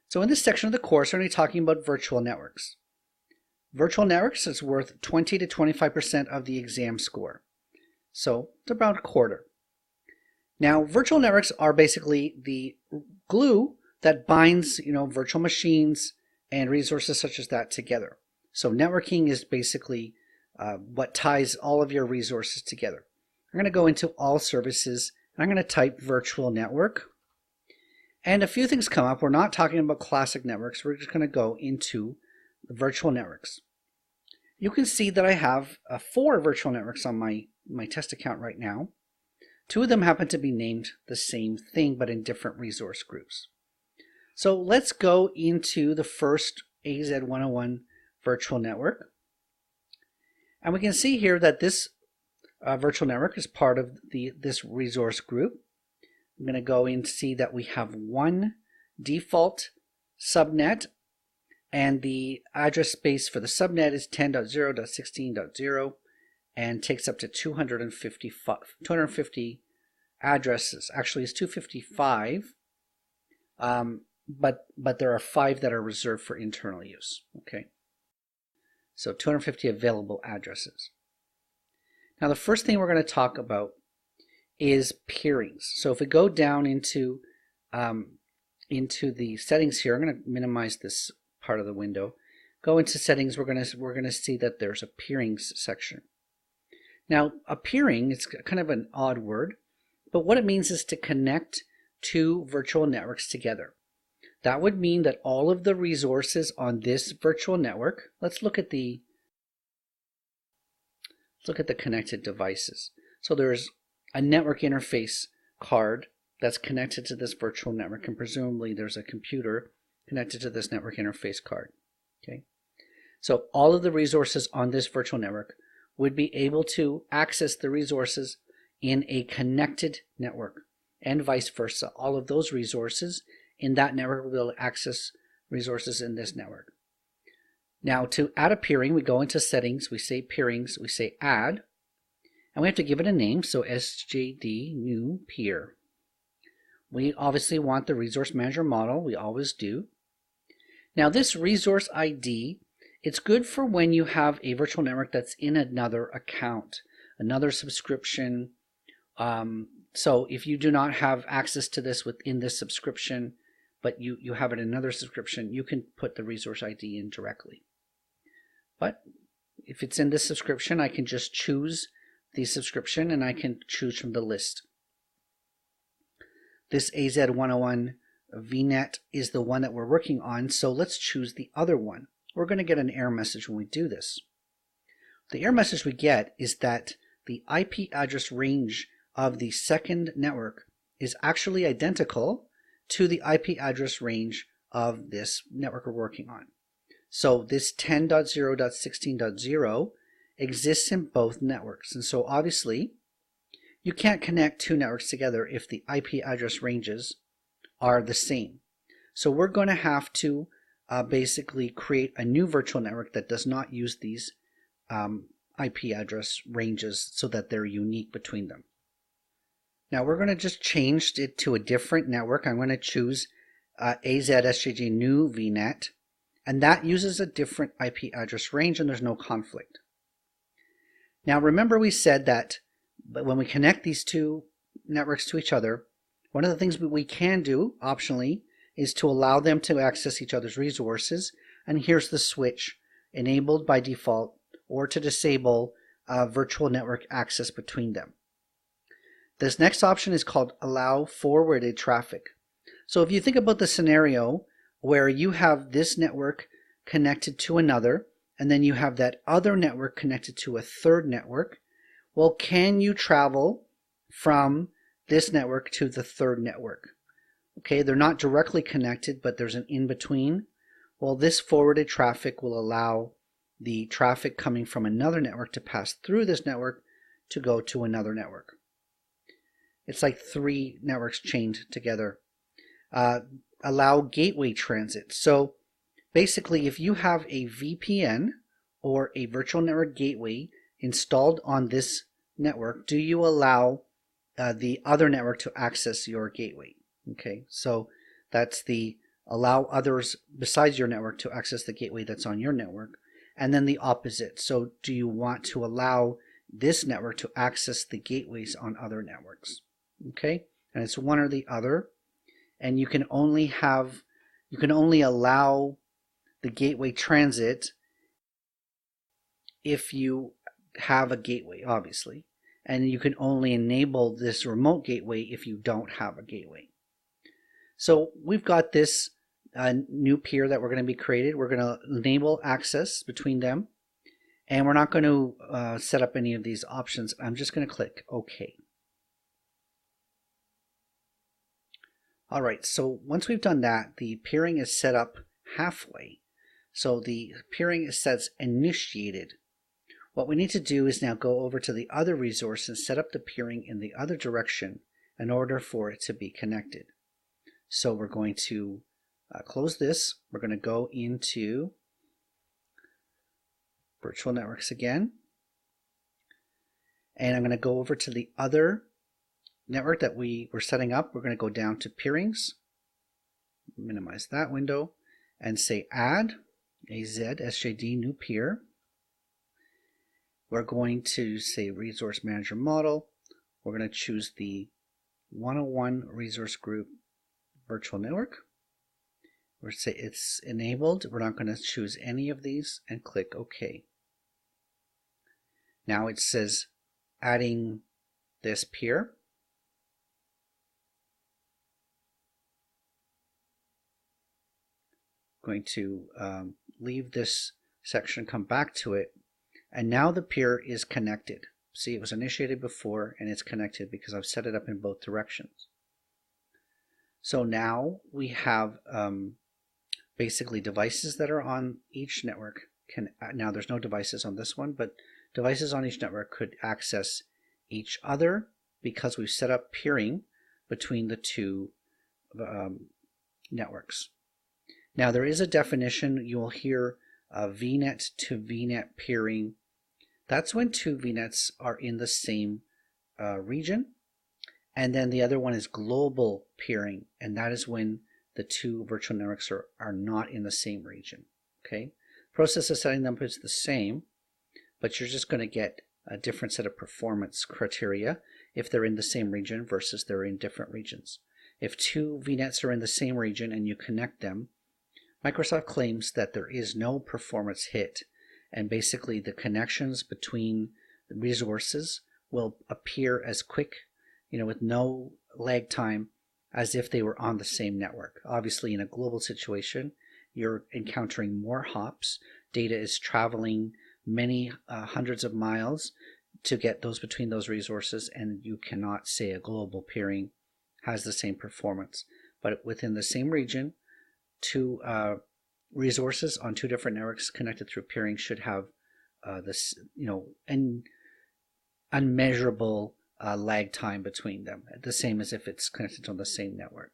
So in this section of the course, we're going to be talking about virtual networks. Virtual networks is worth 20 to 25% of the exam score. So it's about a quarter. Now, virtual networks are basically the glue that binds, virtual machines and resources such as that together. So networking is basically what ties all of your resources together. I'm going to go into all services, and I'm going to type virtual network. And a few things come up. We're not talking about classic networks. We're just going to go into the virtual networks. You can see that I have 4 virtual networks on my test account right now. 2 of them happen to be named the same thing, but in different resource groups. So let's go into the first AZ101 virtual network. And we can see here that this virtual network is part of this resource group. I'm going to go in and see that we have one default subnet, and the address space for the subnet is 10.0.16.0 and takes up to 250 addresses. Actually, it's 255, but there are 5 that are reserved for internal use. Okay, so 250 available addresses. Now, the first thing we're going to talk about is peerings. So if we go down into the settings here, I'm going to minimize this part of the window. Go into settings. We're going to see that there's a peerings section. Now, a peering, it's kind of an odd word, but what it means is to connect 2 virtual networks together. That would mean that all of the resources on this virtual network, let's look at the connected devices. So there's a network interface card that's connected to this virtual network, and presumably there's a computer connected to this network interface card. Okay, so all of the resources on this virtual network would be able to access the resources in a connected network, and vice versa. All of those resources in that network will be able to access resources in this network. Now, to add a peering, we go into settings, we say peerings, we say add, and we have to give it a name, so SJD new peer. We obviously want the resource manager model, we always do. Now, this resource ID, it's good for when you have a virtual network that's in another account, another subscription. So if you do not have access to this within this subscription, but you have it in another subscription, you can put the resource ID in directly. But if it's in this subscription, I can just choose the subscription and I can choose from the list. This AZ101 VNet is the one that we're working on, so let's choose the other one. We're going to get an error message when we do this. The error message we get is that the IP address range of the second network is actually identical to the IP address range of this network we're working on. So this 10.0.16.0 exists in both networks, and so obviously you can't connect 2 networks together if the IP address ranges are the same. So we're going to have to basically create a new virtual network that does not use these IP address ranges so that they're unique between them. Now we're going to just change it to a different network. I'm going to choose AZ/SJD new VNet, and that uses a different IP address range and there's no conflict. Now remember, we said that when we connect these 2 networks to each other, one of the things we can do optionally is to allow them to access each other's resources, and here's the switch, enabled by default, or to disable virtual network access between them. This next option is called allow forwarded traffic. So if you think about the scenario where you have this network connected to another, and then you have that other network connected to a third network, well, can you travel from this network to the third network? Okay, they're not directly connected, but there's an in-between. Well, this forwarded traffic will allow the traffic coming from another network to pass through this network to go to another network. It's like 3 networks chained together. Allow gateway transit. So basically, if you have a VPN or a virtual network gateway installed on this network, do you allow the other network to access your gateway? Okay, so that's the allow others besides your network to access the gateway that's on your network, and then the opposite. So do you want to allow this network to access the gateways on other networks? Okay, and it's one or the other, and you can only allow the gateway transit if you have a gateway, obviously, and you can only enable this remote gateway if you don't have a gateway. So we've got this new peer that we're going to be created. We're going to enable access between them, and we're not going to set up any of these options. I'm just going to click OK. All right, so once we've done that, the peering is set up halfway. So the peering is set initiated. What we need to do is now go over to the other resource and set up the peering in the other direction in order for it to be connected. So we're going to close this. We're going to go into virtual networks again. And I'm going to go over to the other network that we were setting up. We're going to go down to peerings, minimize that window, and say add AZ SJD new peer. We're going to say resource manager model. We're going to choose the 101 resource group virtual network. We're say it's enabled. We're not going to choose any of these and click OK. Now it says adding this peer. Going to leave this section, come back to it, and now the peer is connected. See, it was initiated before and it's connected because I've set it up in both directions. So now we have basically devices that are on each network now there's no devices on this one, but devices on each network could access each other because we've set up peering between the two networks. Now there is a definition. You will hear VNet to VNet peering. That's when two VNets are in the same region. And then the other one is global peering, and that is when the two virtual networks are not in the same region. Okay, process of setting them is the same, but you're just going to get a different set of performance criteria if they're in the same region versus they're in different regions. If two VNets are in the same region and you connect them, Microsoft claims that there is no performance hit, and basically the connections between the resources will appear as quick, with no lag time, as if they were on the same network. Obviously, in a global situation, you're encountering more hops. Data is traveling many hundreds of miles to get those between those resources, and you cannot say a global peering has the same performance. But within the same region, two resources on two different networks connected through peering should have this, an unmeasurable lag time between them, the same as if it's connected on the same network.